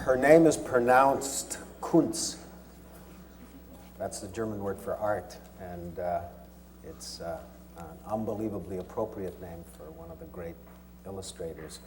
Her name is pronounced Kunz. That's the German word for art, and it's an unbelievably appropriate name for one of the great illustrators.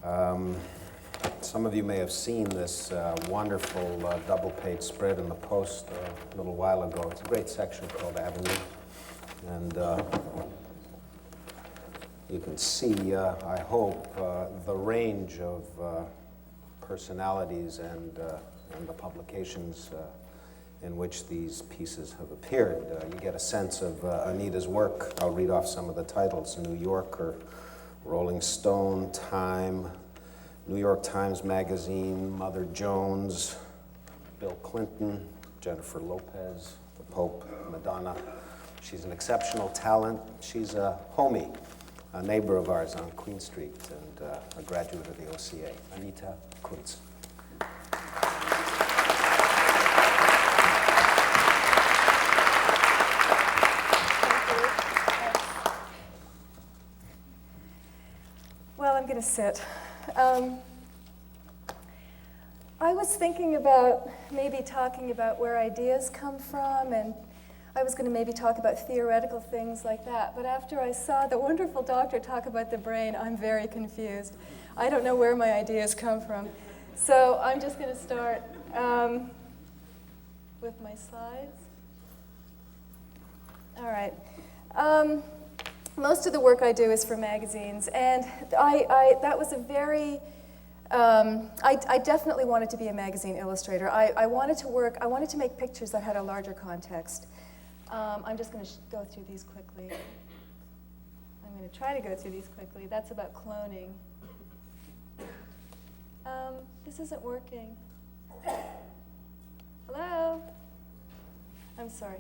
Some of you may have seen this wonderful double-page spread in the Post a little while ago. It's a great section called Avenue, and you can see, I hope, the range of personalities and the publications in which these pieces have appeared. You get a sense of Anita's work. I'll read off some of the titles: New Yorker, Rolling Stone, Time, New York Times Magazine, Mother Jones, Bill Clinton, Jennifer Lopez, the Pope, Madonna. She's an exceptional talent. She's a homie, a neighbor of ours on Queen Street, and a graduate of the OCA, Anita Kunz. Well, I'm going to sit. I was thinking about maybe talking about where ideas come from, and I was going to maybe talk about theoretical things like that. But after I saw the wonderful doctor talk about the brain, I'm very confused. I don't know where my ideas come from. So I'm just going to start with my slides. All right. Most of the work I do is for magazines, and that was a very, I definitely wanted to be a magazine illustrator. I wanted to make pictures that had a larger context. I'm just going to go through these quickly. I'm going to try to go through these quickly. That's about cloning. This isn't working. Hello? I'm sorry.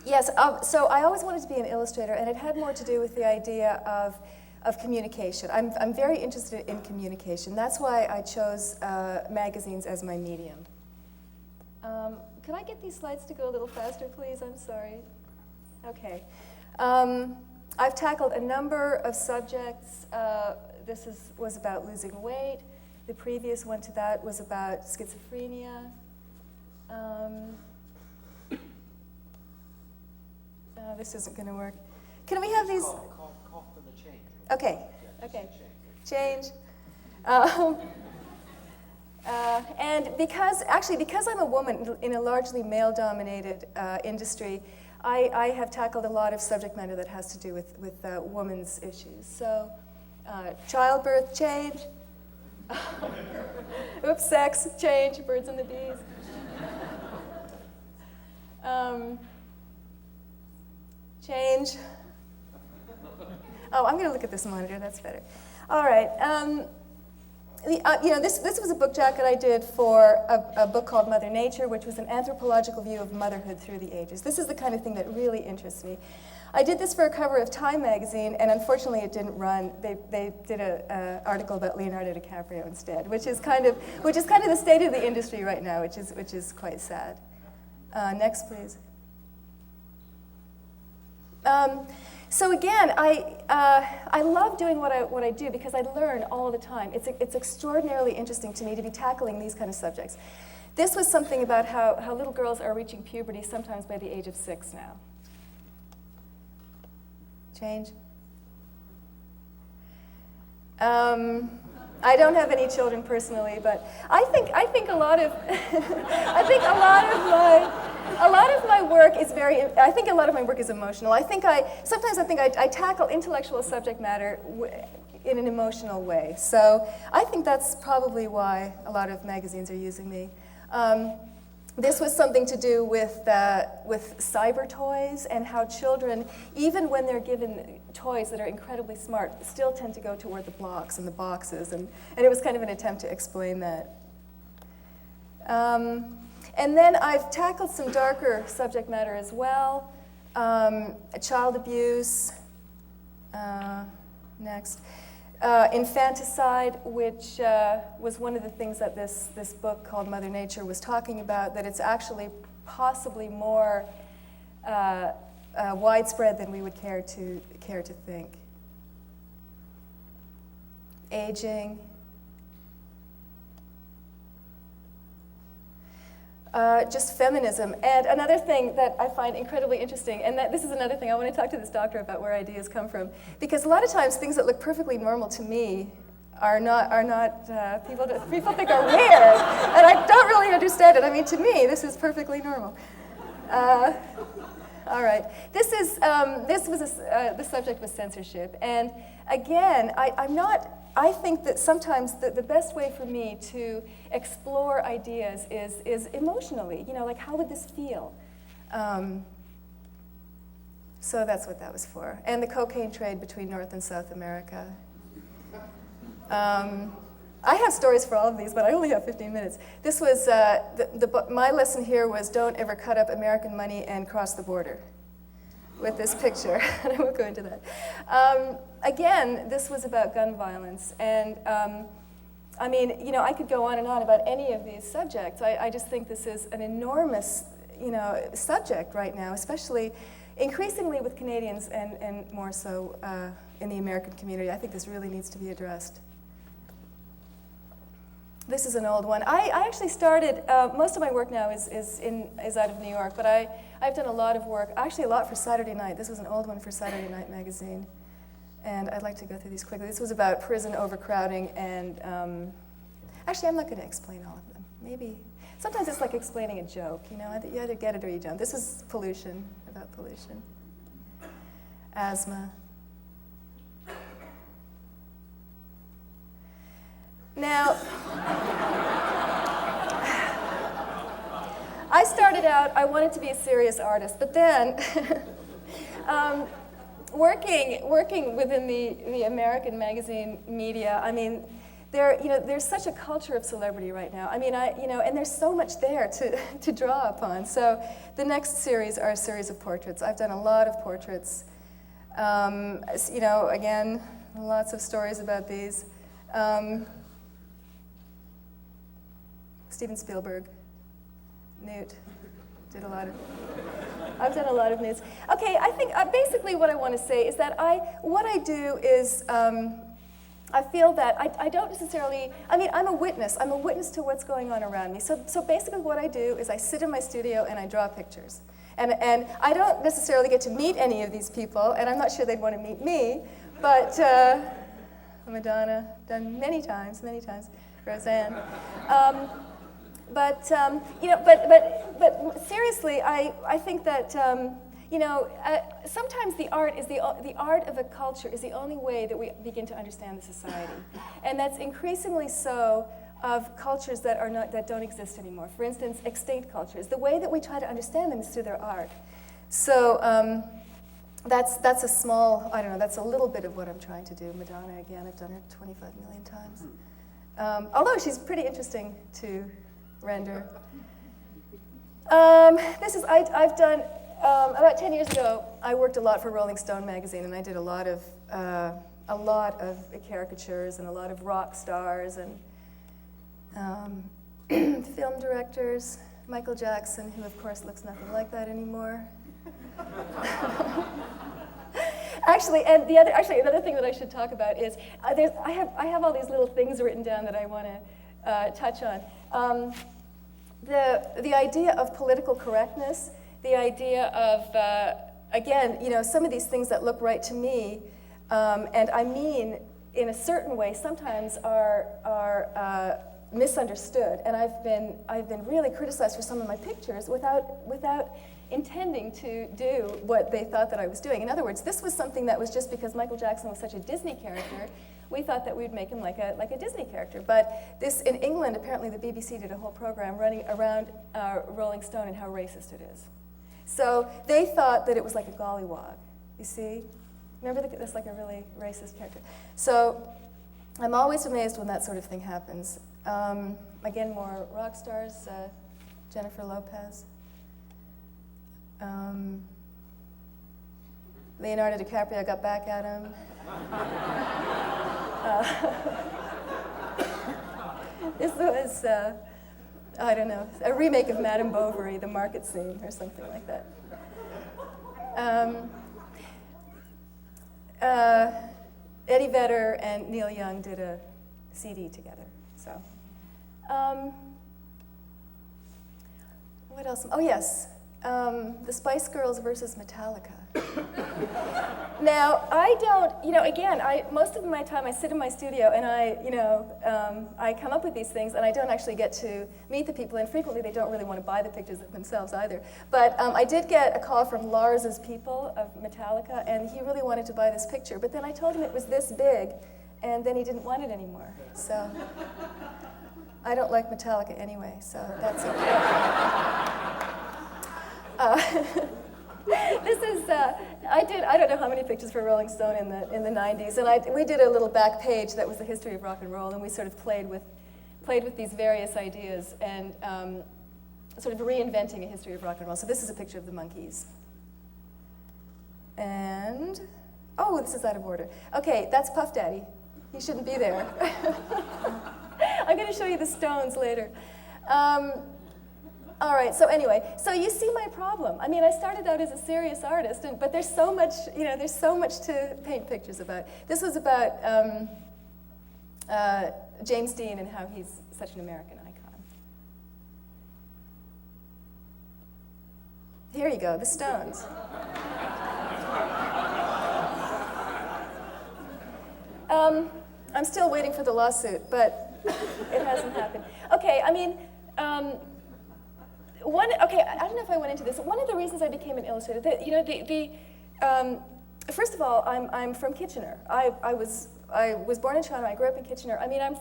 Yes, so I always wanted to be an illustrator, and it had more to do with the idea of communication. I'm very interested in communication. That's why I chose magazines as my medium. Could I get these slides to go a little faster, please? I'm sorry. Okay. I've tackled a number of subjects. This was about losing weight. The previous one to that was about schizophrenia. This isn't going to work. Can we have these? Cough for the change. Okay. Okay. Change. And because I'm a woman in a largely male-dominated industry, I have tackled a lot of subject matter that has to do with women's issues. So, childbirth, change. Oops, sex, change, birds and the bees. Change. Oh, I'm going to look at this monitor. That's better. All right. This was a book jacket I did for a book called Mother Nature, which was an anthropological view of motherhood through the ages. This is the kind of thing that really interests me. I did this for a cover of Time magazine, and unfortunately it didn't run. They did an article about Leonardo DiCaprio instead, which is kind of the state of the industry right now, which is quite sad. Next, please. So again, I love doing what I do because I learn all the time. It's extraordinarily interesting to me to be tackling these kind of subjects. This was something about how little girls are reaching puberty sometimes by the age of 6 now. Change. I don't have any children personally, but I think a lot of a lot of my work is I think a lot of my work is emotional. Sometimes I think I tackle intellectual subject matter in an emotional way. So I think that's probably why a lot of magazines are using me. This was something to do with cyber toys and how children, even when they're given toys that are incredibly smart, still tend to go toward the blocks and the boxes, and it was kind of an attempt to explain that. And then I've tackled some darker subject matter as well. Child abuse, next. Infanticide, which was one of the things that this book called Mother Nature was talking about, that it's actually possibly more widespread than we would care to think. Aging, just feminism. And another thing that I find incredibly interesting, and this is another thing I want to talk to this doctor about where ideas come from, because a lot of times things that look perfectly normal to me are not people think are weird, and I don't really understand it. I mean, to me, this is perfectly normal. All right, this was the subject was censorship, and again, I think that sometimes the best way for me to explore ideas is emotionally. Like, how would this feel? So that's what that was for. And the cocaine trade between North and South America. I have stories for all of these, but I only have 15 minutes. This was, my lesson here was don't ever cut up American money and cross the border with this picture, and I won't go into that. Again, this was about gun violence, and I mean, I could go on and on about any of these subjects. I just think this is an enormous, subject right now, especially increasingly with Canadians and more so in the American community. I think this really needs to be addressed. This is an old one. I actually started, most of my work now is out of New York, but I've done a lot of work, actually a lot for Saturday Night. This was an old one for Saturday Night magazine. And I'd like to go through these quickly. This was about prison overcrowding, and actually I'm not going to explain all of them. Maybe, sometimes it's like explaining a joke, you either get it or you don't. This is pollution, about pollution. Asthma. Now, I started out, I wanted to be a serious artist, but then working within the American magazine media, I mean, there's such a culture of celebrity right now. I mean, and there's so much there to draw upon. So the next series are a series of portraits. I've done a lot of portraits. Again, lots of stories about these. Steven Spielberg, Newt, I've done a lot of nudes. Okay, I think basically what I want to say is that what I do is I feel that I don't necessarily, I mean, I'm a witness. I'm a witness to what's going on around me. So basically what I do is I sit in my studio and I draw pictures. And I don't necessarily get to meet any of these people, and I'm not sure they'd want to meet me, but Madonna, done many times, Roseanne. But seriously, I think that sometimes the art of a culture is the only way that we begin to understand the society, and that's increasingly so of cultures that don't exist anymore. For instance, extinct cultures. The way that we try to understand them is through their art. So that's a small, that's a little bit of what I'm trying to do. Madonna, again, I've done her 25 million times. Although she's pretty interesting to render. I've done, about 10 years ago, I worked a lot for Rolling Stone magazine, and I did a lot of caricatures and a lot of rock stars and film directors. Michael Jackson, who of course looks nothing like that anymore. Actually, another thing that I should talk about is I have all these little things written down that I want to touch on. The idea of political correctness, the idea of again, some of these things that look right to me, and I mean in a certain way, sometimes are misunderstood, and I've been really criticized for some of my pictures without intending to do what they thought that I was doing. In other words, this was something that was just because Michael Jackson was such a Disney character, we thought that we'd make him like a Disney character. But this, in England, apparently the BBC did a whole program running around Rolling Stone and how racist it is. So they thought that it was like a gollywog, you see? Remember that's like a really racist character. So I'm always amazed when that sort of thing happens. Again, more rock stars, Jennifer Lopez. Leonardo DiCaprio, got back at him. This was, I don't know, a remake of Madame Bovary, the market scene, or something like that. Eddie Vedder and Neil Young did a CD together. So, What else? Oh, yes. The Spice Girls versus Metallica. Now, I don't, again, most of my time I sit in my studio and I come up with these things and I don't actually get to meet the people, and frequently they don't really want to buy the pictures of themselves either. But I did get a call from Lars's people of Metallica, and he really wanted to buy this picture, but then I told him it was this big, and then he didn't want it anymore. So I don't like Metallica anyway, so that's okay. This is, I don't know how many pictures for Rolling Stone in the 90s, and we did a little back page that was the history of rock and roll, and we sort of played with these various ideas and sort of reinventing a history of rock and roll. So this is a picture of the Monkees. And, oh, this is out of order. Okay, that's Puff Daddy. He shouldn't be there. I'm going to show you the Stones later. All right, so anyway, so you see my problem. I mean, I started out as a serious artist, but there's so much, there's so much to paint pictures about. This was about James Dean and how he's such an American icon. Here you go, the Stones. I'm still waiting for the lawsuit, but it hasn't happened. Okay, I mean, I don't know if I went into this. One of the reasons I became an illustrator, first of all, I'm from Kitchener. I was born in Toronto. I grew up in Kitchener. I mean, I'm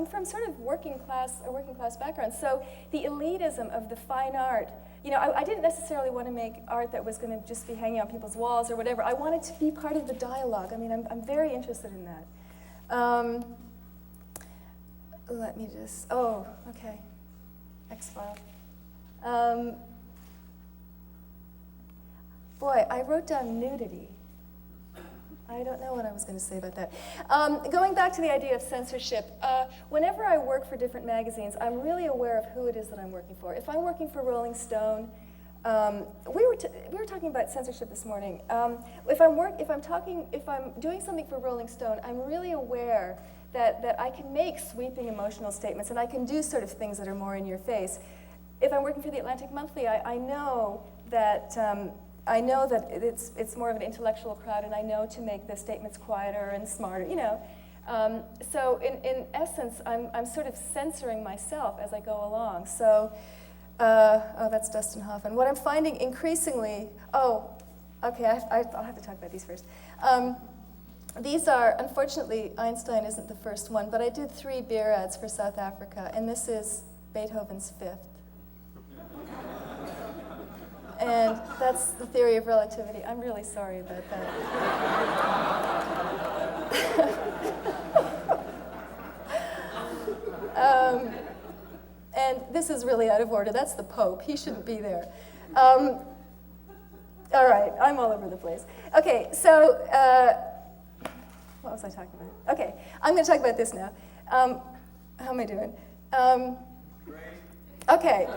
from sort of a working class background. So the elitism of the fine art, I didn't necessarily want to make art that was going to just be hanging on people's walls or whatever. I wanted to be part of the dialogue. I mean, I'm very interested in that. Let me just. Oh, okay. X-file. Boy, I wrote down nudity. I don't know what I was going to say about that. Going back to the idea of censorship, whenever I work for different magazines, I'm really aware of who it is that I'm working for. If I'm working for Rolling Stone, we were talking about censorship this morning. If I'm doing something for Rolling Stone, I'm really aware that I can make sweeping emotional statements, and I can do sort of things that are more in your face. If I'm working for the Atlantic Monthly, I know that it's more of an intellectual crowd, and I know to make the statements quieter and smarter, So in essence, I'm sort of censoring myself as I go along. So, that's Dustin Hoffman. What I'm finding increasingly, I'll have to talk about these first. These are, unfortunately, Einstein isn't the first one, but I did 3 beer ads for South Africa, and this is Beethoven's 5th. And that's the theory of relativity. I'm really sorry about that. And this is really out of order. That's the Pope. He shouldn't be there. All right, I'm all over the place. Okay, so what was I talking about? Okay, I'm going to talk about this now. How am I doing? Great. Okay.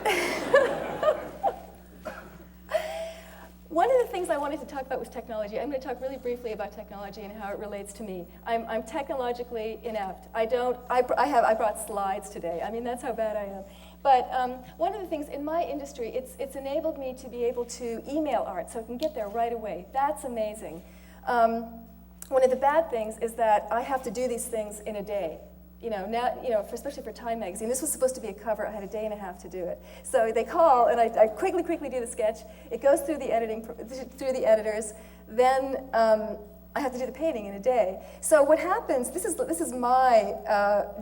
One of the things I wanted to talk about was technology. I'm going to talk really briefly about technology and how it relates to me. I'm technologically inept. I brought slides today. I mean, that's how bad I am. But one of the things in my industry, it's enabled me to be able to email art, so it can get there right away. That's amazing. One of the bad things is that I have to do these things in a day. Especially for Time magazine. This was supposed to be a cover. I had a day and a half to do it. So they call, and I quickly do the sketch. It goes through the editors. Then I have to do the painting in a day. So what happens? This is my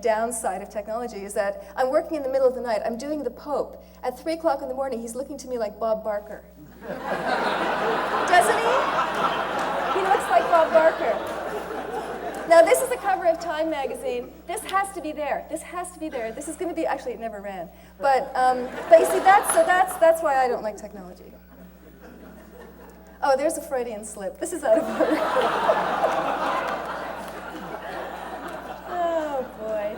downside of technology. Is that I'm working in the middle of the night. I'm doing the Pope at 3 o'clock in the morning. He's looking to me like Bob Barker. Doesn't he? He looks like Bob Barker. Now, this is the cover of Time magazine. This has to be there. This has to be there. This is going to be, actually, it never ran. But you see, that's why I don't like technology. Oh, there's a Freudian slip. This is out of order. Oh, boy.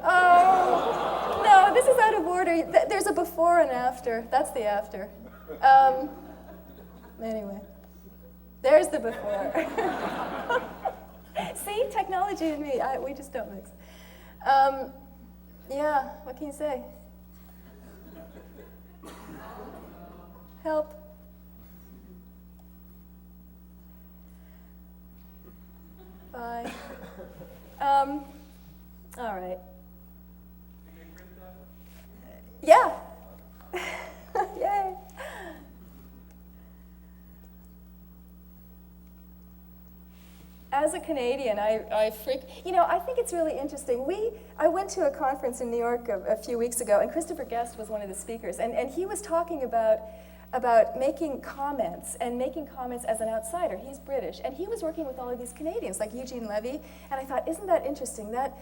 Oh, no, this is out of order. There's a before and after. That's the after. Anyway. There's the before. See, technology and me, we just don't mix. Yeah, what can you say? Help. Bye. All right. Yeah. Yay. As a Canadian, I think it's really interesting. I went to a conference in New York a few weeks ago, and Christopher Guest was one of the speakers, and he was talking about making comments, and making comments as an outsider. He's British, and he was working with all of these Canadians, like Eugene Levy, and I thought, isn't that interesting? That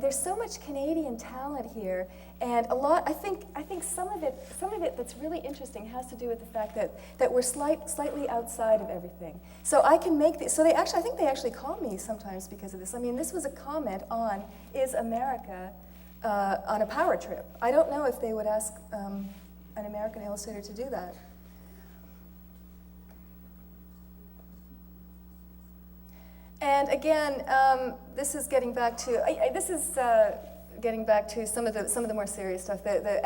there's so much Canadian talent here, and I think some of it that's really interesting has to do with the fact that we're slightly outside of everything. So I can make this. So I think they actually call me sometimes because of this. I mean, this was a comment on, is America on a power trip? I don't know if they would ask an American illustrator to do that. And again, this is getting back to some of the more serious stuff. The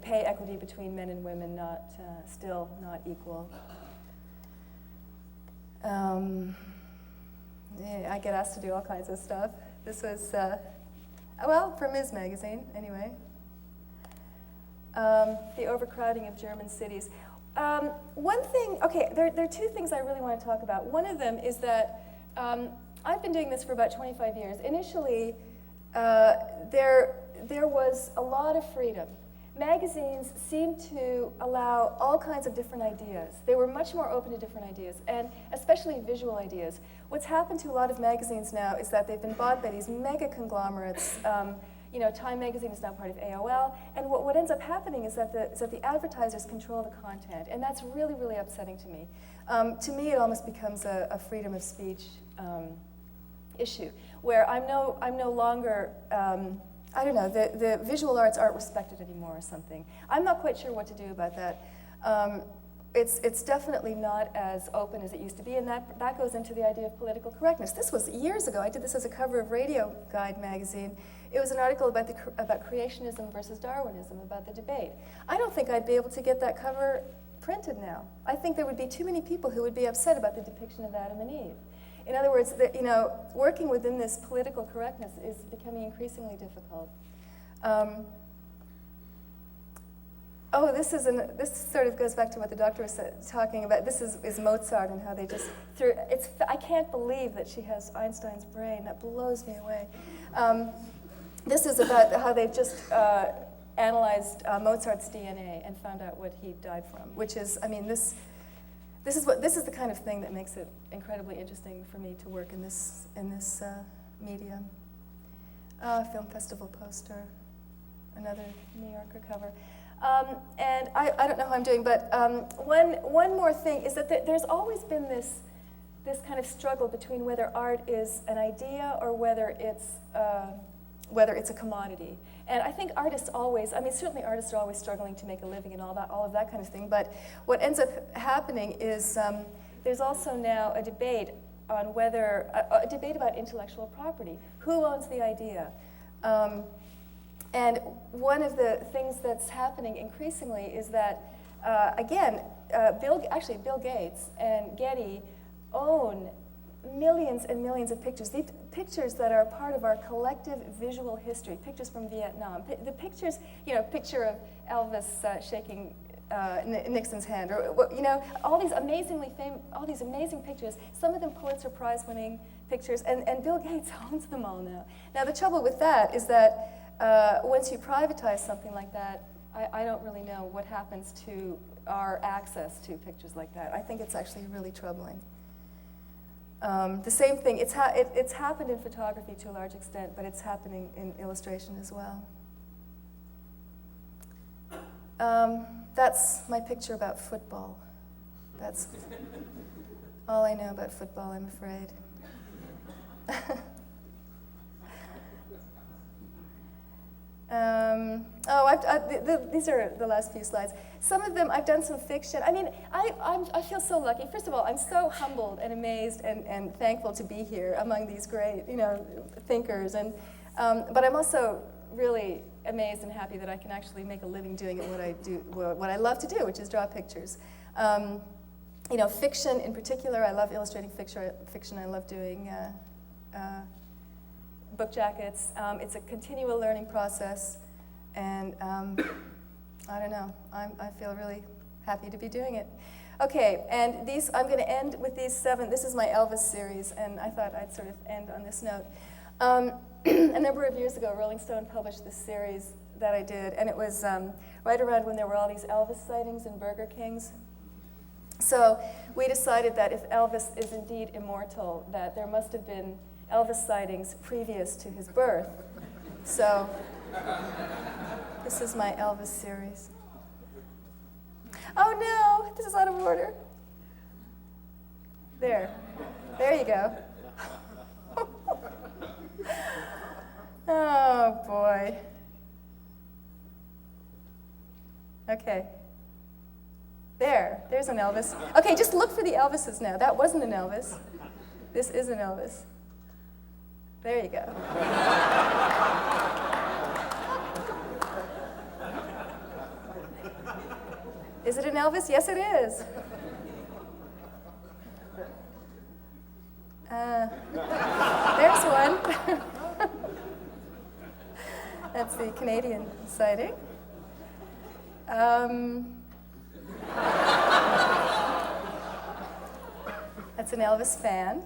pay equity between men and women, still not equal. Yeah, I get asked to do all kinds of stuff. This was, for Ms. Magazine, anyway. The overcrowding of German cities. One thing, there are two things I really want to talk about. One of them is that I've been doing this for about 25 years. Initially, there was a lot of freedom. Magazines seemed to allow all kinds of different ideas. They were much more open to different ideas, and especially visual ideas. What's happened to a lot of magazines now is that they've been bought by these mega conglomerates. Time Magazine is now part of AOL, and what ends up happening is that the advertisers control the content, and that's really, really upsetting to me. To me, it almost becomes a freedom of speech issue, where I'm no longer, the visual arts aren't respected anymore or something. I'm not quite sure what to do about that. It's definitely not as open as it used to be, and that goes into the idea of political correctness. This was years ago. I did this as a cover of Radio Guide magazine. It was an article about creationism versus Darwinism, about the debate. I don't think I'd be able to get that cover printed now. I think there would be too many people who would be upset about the depiction of Adam and Eve. In other words, working within this political correctness is becoming increasingly difficult. This sort of goes back to what the doctor was talking about. This is Mozart and how they just threw. I can't believe that she has Einstein's brain. That blows me away. This is about how they've just analyzed Mozart's DNA and found out what he died from. Which is, this is the kind of thing that makes it incredibly interesting for me to work in this medium. Film festival poster, another New Yorker cover. And I don't know how I'm doing, but one more thing is that there's always been this kind of struggle between whether art is an idea or whether it's a commodity. And I think artists always, certainly artists are always struggling to make a living and all of that kind of thing, but what ends up happening is there's also now a debate on whether, a debate about intellectual property. Who owns the idea? And one of the things that's happening increasingly is that, Bill Gates and Getty own millions and millions of pictures. These pictures that are part of our collective visual history, pictures from Vietnam. The pictures, picture of Elvis shaking Nixon's hand, or all these amazing pictures. Some of them Pulitzer Prize-winning pictures, and Bill Gates owns them all now. Now the trouble with that is that once you privatize something like that, I don't really know what happens to our access to pictures like that. I think it's actually really troubling. The same thing, it's happened in photography to a large extent, but it's happening in illustration as well. That's my picture about football. That's all I know about football, I'm afraid. These are the last few slides. Some of them, I've done some fiction. I feel so lucky. First of all, I'm so humbled and amazed and thankful to be here among these great, thinkers. But I'm also really amazed and happy that I can actually make a living doing what I do, what I love to do, which is draw pictures. You know, fiction in particular, I love illustrating fiction. I love doing book jackets. It's a continual learning process, and I don't know, I feel really happy to be doing it. Okay, and I'm going to end with these 7. This is my Elvis series, and I thought I'd sort of end on this note. A number of years ago, Rolling Stone published this series that I did, and it was right around when there were all these Elvis sightings in Burger Kings. So we decided that if Elvis is indeed immortal, that there must have been Elvis sightings previous to his birth. So this is my Elvis series. Oh no, this is out of order. There you go. Oh boy. Okay. There's an Elvis. Okay, just look for the Elvises now. That wasn't an Elvis. This is an Elvis. There you go. Is it an Elvis? Yes, it is. There's one. That's the Canadian sighting. That's an Elvis fan.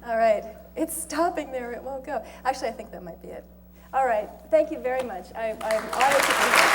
All right, it's stopping there, it won't go. Actually, I think that might be it. All right, thank you very much. I'm honored to be here.